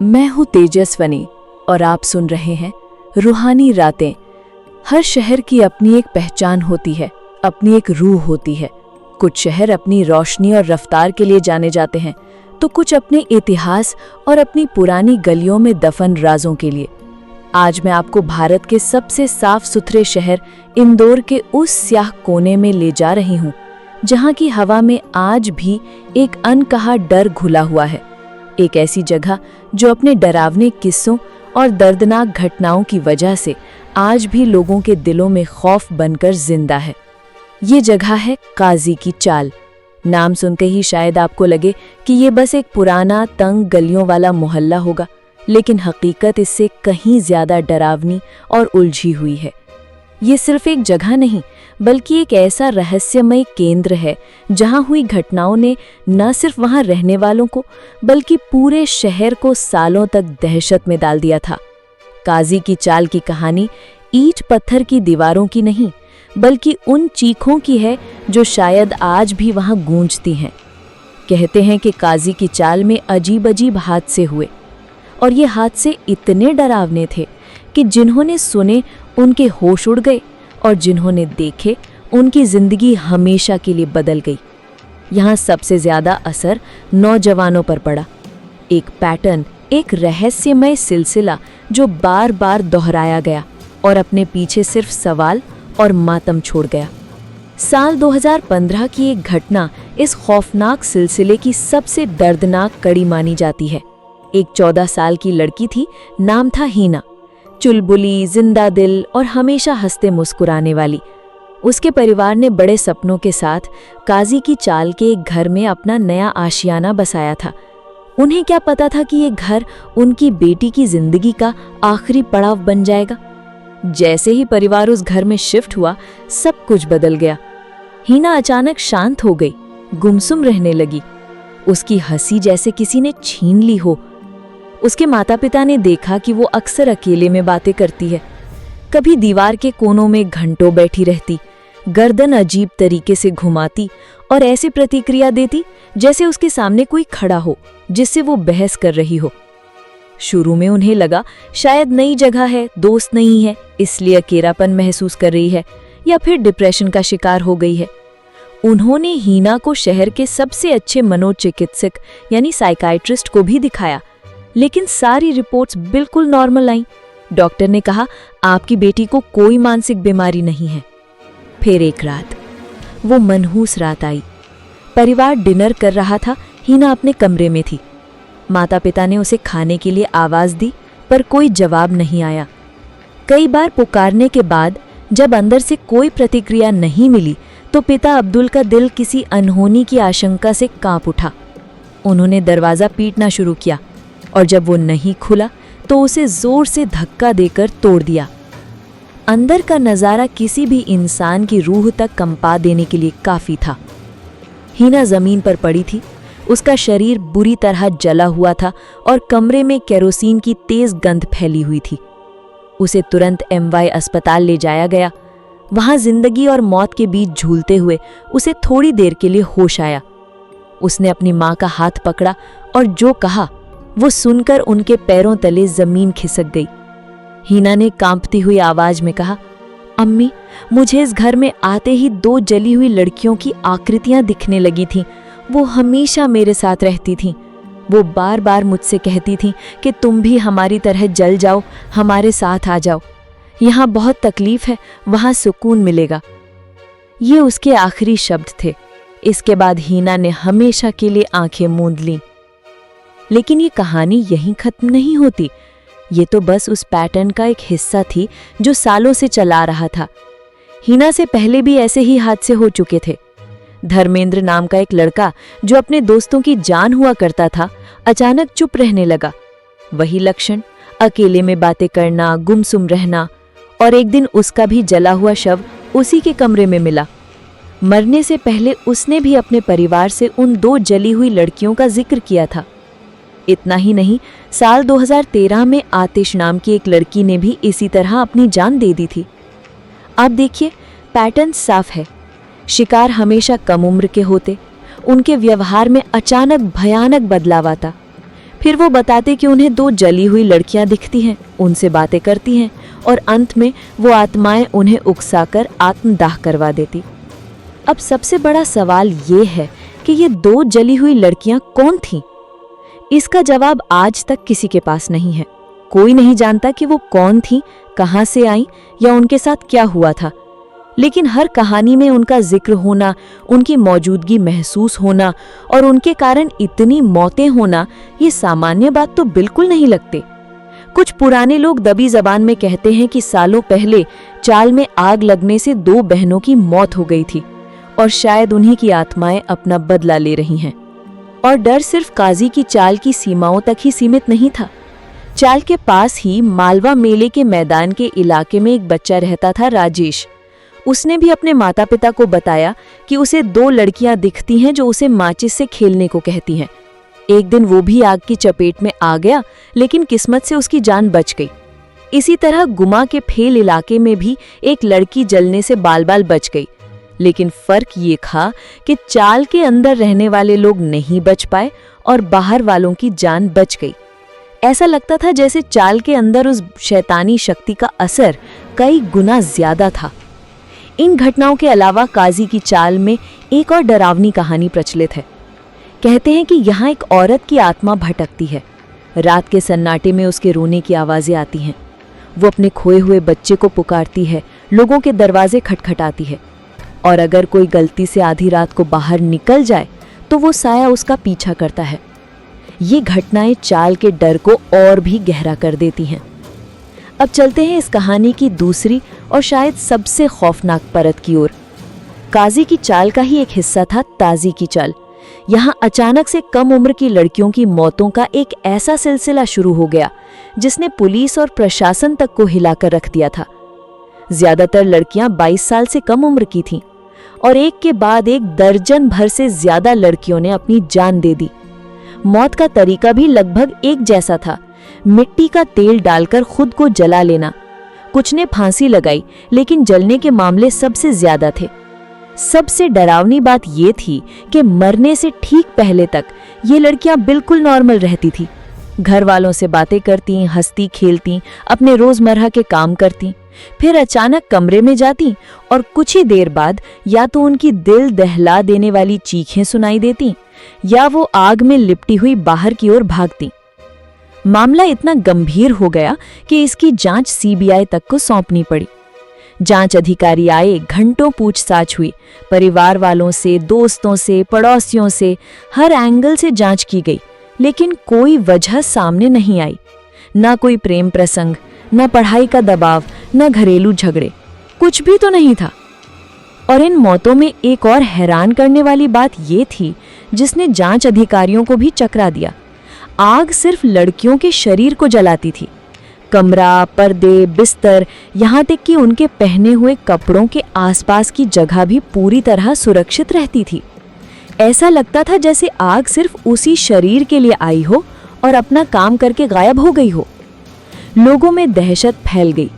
मैं हूँ तेजस्वनी और आप सुन रहे हैं रूहानी रातें। हर शहर की अपनी एक पहचान होती है, अपनी एक रूह होती है। कुछ शहर अपनी रोशनी और रफ्तार के लिए जाने जाते हैं, तो कुछ अपने इतिहास और अपनी पुरानी गलियों में दफन राजों के लिए। आज मैं आपको भारत के सबसे साफ सुथरे शहर इंदौर के उस स्याह कोने में ले जा रही हूँ, जहाँ की हवा में आज भी एक अनकहा डर घुला हुआ है। एक ऐसी जगह जो अपने डरावने किस्सों और दर्दनाक घटनाओं की वजह से आज भी लोगों के दिलों में खौफ बनकर जिंदा है। ये जगह है काजी की चाल। नाम सुनते ही शायद आपको लगे कि ये बस एक पुराना तंग गलियों वाला मोहल्ला होगा, लेकिन हकीकत इससे कहीं ज्यादा डरावनी और उलझी हुई है। ये सिर्फ एक जगह नहीं, बल्कि एक ऐसा रहस्यमय केंद्र है जहां हुई घटनाओं ने न सिर्फ वहां रहने वालों को, बल्कि पूरे शहर को सालों तक दहशत में डाल दिया था। काजी की चाल की कहानी ईंट पत्थर की दीवारों की नहीं, बल्कि उन चीखों की है जो शायद आज भी वहां गूंजती हैं। कहते हैं कि काजी की चाल में अजीब अजीब हादसे हुए, और ये हादसे इतने डरावने थे कि जिन्होंने सुने उनके होश उड़ गए, और जिन्होंने देखे उनकी जिंदगी हमेशा के लिए बदल गई। यहाँ सबसे ज्यादा असर नौजवानों पर पड़ा। एक पैटर्न, एक रहस्यमय सिलसिला जो बार बार दोहराया गया और अपने पीछे सिर्फ सवाल और मातम छोड़ गया। साल 2015 की एक घटना इस खौफनाक सिलसिले की सबसे दर्दनाक कड़ी मानी जाती है। एक 14 साल की लड़की थी, नाम था हीना। चुलबुली, जिंदा दिल और हमेशा हंसते मुस्कुराने वाली। उसके परिवार ने बड़े सपनों के साथ काजी की चाल के एक घर में अपना नया आशियाना बसाया था। उन्हें क्या पता था कि ये घर उनकी बेटी की जिंदगी का आखिरी पड़ाव बन जाएगा। जैसे ही परिवार उस घर में शिफ्ट हुआ, सब कुछ बदल गया। हीना अचानक शांत हो गई, गुमसुम रहने लगी। उसकी हंसी जैसे किसी ने छीन ली हो। उसके माता पिता ने देखा कि वो अक्सर अकेले में बातें करती है, कभी दीवार के कोनों में घंटों बैठी रहती, गर्दन अजीब तरीके से घुमाती और ऐसी प्रतिक्रिया देती जैसे उसके सामने कोई खड़ा हो जिससे वो बहस कर रही हो। शुरू में उन्हें लगा शायद नई जगह है, दोस्त नहीं है, इसलिए अकेलापन महसूस कर रही है, या फिर डिप्रेशन का शिकार हो गई है। उन्होंने हीना को शहर के सबसे अच्छे मनोचिकित्सक यानी साइकाइट्रिस्ट को भी दिखाया, लेकिन सारी रिपोर्ट्स बिल्कुल नॉर्मल आईं। डॉक्टर ने कहा, आपकी बेटी को कोई मानसिक बीमारी नहीं है। फिर एक रात, वो मनहूस रात आई। परिवार डिनर कर रहा था, हीना अपने कमरे में थी। माता पिता ने उसे खाने के लिए आवाज दी, पर कोई जवाब नहीं आया। कई बार पुकारने के बाद जब अंदर से कोई प्रतिक्रिया नहीं मिली, तो पिता अब्दुल का दिल किसी अनहोनी की आशंका से कांप उठा। उन्होंने दरवाजा पीटना शुरू किया, और जब वो नहीं खुला तो उसे जोर से धक्का देकर तोड़ दिया। अंदर का नज़ारा किसी भी इंसान की रूह तक कंपा देने के लिए काफ़ी था। हीना ज़मीन पर पड़ी थी, उसका शरीर बुरी तरह जला हुआ था और कमरे में केरोसिन की तेज़ गंध फैली हुई थी। उसे तुरंत MY अस्पताल ले जाया गया। वहाँ जिंदगी और मौत के बीच झूलते हुए उसे थोड़ी देर के लिए होश आया। उसने अपनी माँ का हाथ पकड़ा और जो कहा वो सुनकर उनके पैरों तले जमीन खिसक गई। हीना ने कांपती हुई आवाज में कहा, अम्मी, मुझे इस घर में आते ही 2 जली हुई लड़कियों की आकृतियां दिखने लगी थीं। वो हमेशा मेरे साथ रहती थीं। वो बार बार मुझसे कहती थीं कि तुम भी हमारी तरह जल जाओ, हमारे साथ आ जाओ। यहाँ बहुत तकलीफ है, वहाँ सुकून मिलेगा। ये उसके आखिरी शब्द थे। इसके बाद हीना ने हमेशा के लिए आंखें मूंद लीं। लेकिन ये कहानी यहीं खत्म नहीं होती। ये तो बस उस पैटर्न का एक हिस्सा थी जो सालों से चला रहा था। हीना से पहले भी ऐसे ही हादसे हो चुके थे। धर्मेंद्र नाम का एक लड़का जो अपने दोस्तों की जान हुआ करता था, अचानक चुप रहने लगा। वही लक्षण, अकेले में बातें करना, गुमसुम रहना, और एक दिन उसका भी जला हुआ शव उसी के कमरे में मिला। मरने से पहले उसने भी अपने परिवार से उन 2 जली हुई लड़कियों का जिक्र किया था। इतना ही नहीं, साल 2013 में आतिश नाम की एक लड़की ने भी इसी तरह अपनी जान दे दी थी। अब देखिए, पैटर्न साफ है। शिकार हमेशा कम उम्र के होते, उनके व्यवहार में अचानक भयानक बदलाव आता। फिर वो बताते कि उन्हें 2 जली हुई लड़कियां दिखती हैं, उनसे बातें करती हैं और अंत में वो आत्माएं उन्हें उकसाकर आत्मदाह करवा देती। अब सबसे बड़ा सवाल ये है कि ये 2 जली हुई लड़कियां कौन थीं? इसका जवाब आज तक किसी के पास नहीं है। कोई नहीं जानता कि वो कौन थीं, कहां से आईं या उनके साथ क्या हुआ था। लेकिन हर कहानी में उनका जिक्र होना, उनकी मौजूदगी महसूस होना और उनके कारण इतनी मौतें होना, ये सामान्य बात तो बिल्कुल नहीं लगते। कुछ पुराने लोग दबी जबान में कहते हैं कि सालों पहले चाल में आग लगने से 2 बहनों की मौत हो गई थी और शायद उन्हीं की आत्माएं अपना बदला ले रही हैं। और डर सिर्फ काजी की चाल की सीमाओं तक ही सीमित नहीं था। चाल के पास ही मालवा मेले के मैदान के इलाके में एक बच्चा रहता था, राजेश। उसने भी अपने माता पिता को बताया कि उसे 2 लड़कियां दिखती हैं जो उसे माचिस से खेलने को कहती हैं। एक दिन वो भी आग की चपेट में आ गया, लेकिन किस्मत से उसकी जान बच गई। इसी तरह गुमा के फेल इलाके में भी एक लड़की जलने से बाल बाल बच गई। लेकिन फर्क ये था कि चाल के अंदर रहने वाले लोग नहीं बच पाए और बाहर वालों की जान बच गई। ऐसा लगता था जैसे चाल के अंदर उस शैतानी शक्ति का असर कई गुना ज्यादा था। इन घटनाओं के अलावा काजी की चाल में एक और डरावनी कहानी प्रचलित है। कहते हैं कि यहाँ एक औरत की आत्मा भटकती है। रात के सन्नाटे में उसके रोने की आवाजें आती हैं। वो अपने खोए हुए बच्चे को पुकारती है, लोगों के दरवाजे खटखटाती है और अगर कोई गलती से आधी रात को बाहर निकल जाए तो वो साया उसका पीछा करता है। ये घटनाएं चाल के डर को और भी गहरा कर देती हैं। अब चलते हैं इस कहानी की दूसरी और शायद सबसे खौफनाक परत की ओर। काजी की चाल का ही एक हिस्सा था ताजी की चाल। यहाँ अचानक से कम उम्र की लड़कियों की मौतों का एक ऐसा सिलसिला शुरू हो गया जिसने पुलिस और प्रशासन तक को हिलाकर रख दिया था। ज्यादातर लड़कियां 22 साल से कम उम्र की थीं और एक के बाद एक दर्जन भर से ज्यादा लड़कियों ने अपनी जान दे दी। मौत का तरीका भी लगभग एक जैसा था, मिट्टी का तेल डालकर खुद को जला लेना। कुछ ने फांसी लगाई, लेकिन जलने के मामले सबसे ज्यादा थे। सबसे डरावनी बात ये थी कि मरने से ठीक पहले तक ये लड़कियां बिल्कुल नॉर्मल रहती थी। घर वालों से बातें करती, हंसती खेलती, अपने रोजमर्रा के काम करती, फिर अचानक कमरे में जाती और कुछ ही देर बाद या तो उनकी दिल दहला देने वाली चीखें सुनाई देती या वो आग में लिपटी हुई बाहर की ओर भागती। मामला इतना गंभीर हो गया कि इसकी जांच सीबीआई तक को सौंपनी पड़ी। जांच अधिकारी आए, घंटों पूछताछ हुई, परिवार वालों से, दोस्तों से, पड़ोसियों से, हर एंगल से जांच की गई, लेकिन कोई वजह सामने नहीं आई। ना कोई प्रेम प्रसंग, ना पढ़ाई का दबाव, ना घरेलू झगड़े, कुछ भी तो नहीं था। और इन मौतों में एक और हैरान करने वाली बात ये थी जिसने जांच अधिकारियों को भी चकरा दिया। आग सिर्फ लड़कियों के शरीर को जलाती थी। कमरा, पर्दे, बिस्तर, यहाँ तक कि उनके पहने हुए कपड़ों के आसपास की जगह भी पूरी तरह सुरक्षित रहती थी। ऐसा लगता था जैसे आग सिर्फ उसी शरीर के लिए आई हो और अपना काम करके गायब हो गई हो। लोगों में दहशत फैल गई।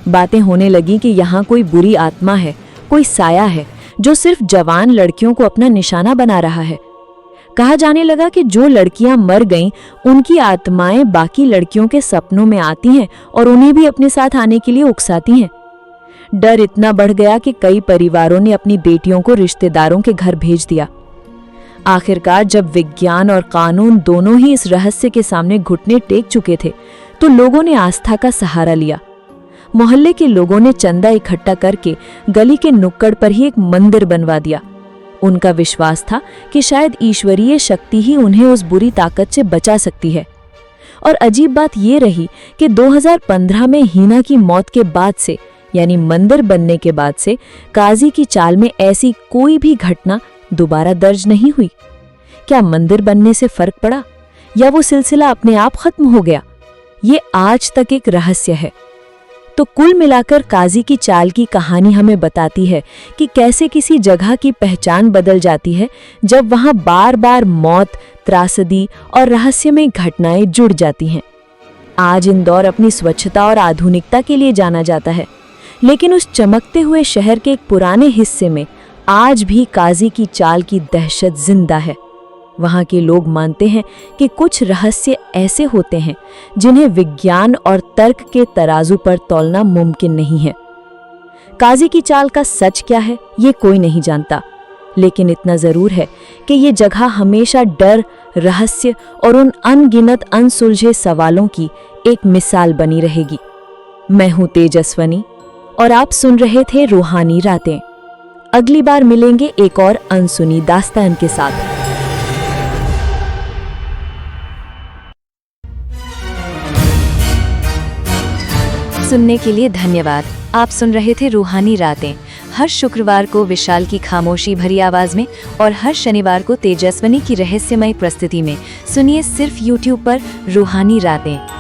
बातें होने लगी कि यहाँ कोई बुरी आत्मा है, कोई साया है जो सिर्फ जवान लड़कियों को अपना निशाना बना रहा है। कहा जाने लगा कि जो लड़कियां मर गईं, उनकी आत्माएं बाकी लड़कियों के सपनों में आती हैं और उन्हें भी अपने साथ आने के लिए उकसाती हैं। डर इतना बढ़ गया कि कई परिवारों ने अपनी बेटियों को रिश्तेदारों के घर भेज दिया। आखिरकार जब विज्ञान और कानून दोनों ही इस रहस्य के सामने घुटने टेक चुके थे, तो लोगों ने आस्था का सहारा लिया। मोहल्ले के लोगों ने चंदा इकट्ठा करके गली के नुक्कड़ पर ही एक मंदिर बनवा दिया। उनका विश्वास था कि शायद ईश्वरीय शक्ति ही उन्हें उस बुरी ताकत से बचा सकती है। और अजीब बात ये रही कि 2015 में हीना की मौत के बाद से, यानी मंदिर बनने के बाद से, काजी की चाल में ऐसी कोई भी घटना दोबारा दर्ज नहीं हुई। क्या मंदिर बनने से फर्क पड़ा या वो सिलसिला अपने आप खत्म हो गया? ये आज तक एक रहस्य है। तो कुल मिलाकर काजी की चाल की कहानी हमें बताती है कि कैसे किसी जगह की पहचान बदल जाती है जब वहां बार बार मौत, त्रासदी और रहस्यमय घटनाएं जुड़ जाती हैं। आज इंदौर अपनी स्वच्छता और आधुनिकता के लिए जाना जाता है, लेकिन उस चमकते हुए शहर के एक पुराने हिस्से में आज भी काजी की चाल की दहशत जिंदा है। वहाँ के लोग मानते हैं कि कुछ रहस्य ऐसे होते हैं जिन्हें विज्ञान और तर्क के तराजू पर तौलना मुमकिन नहीं है। काजी की चाल का सच क्या है, ये कोई नहीं जानता, लेकिन इतना जरूर है कि ये जगह हमेशा डर, रहस्य और उन अनगिनत अनसुलझे सवालों की एक मिसाल बनी रहेगी। मैं हूं तेजस्वनी और आप सुन रहे थे रूहानी रातें। अगली बार मिलेंगे एक और अनसुनी दास्तान के साथ। सुनने के लिए धन्यवाद। आप सुन रहे थे रूहानी रातें। हर शुक्रवार को विशाल की खामोशी भरी आवाज में और हर शनिवार को तेजस्वनी की रहस्यमय प्रस्तुति में सुनिए सिर्फ YouTube पर रूहानी रातें।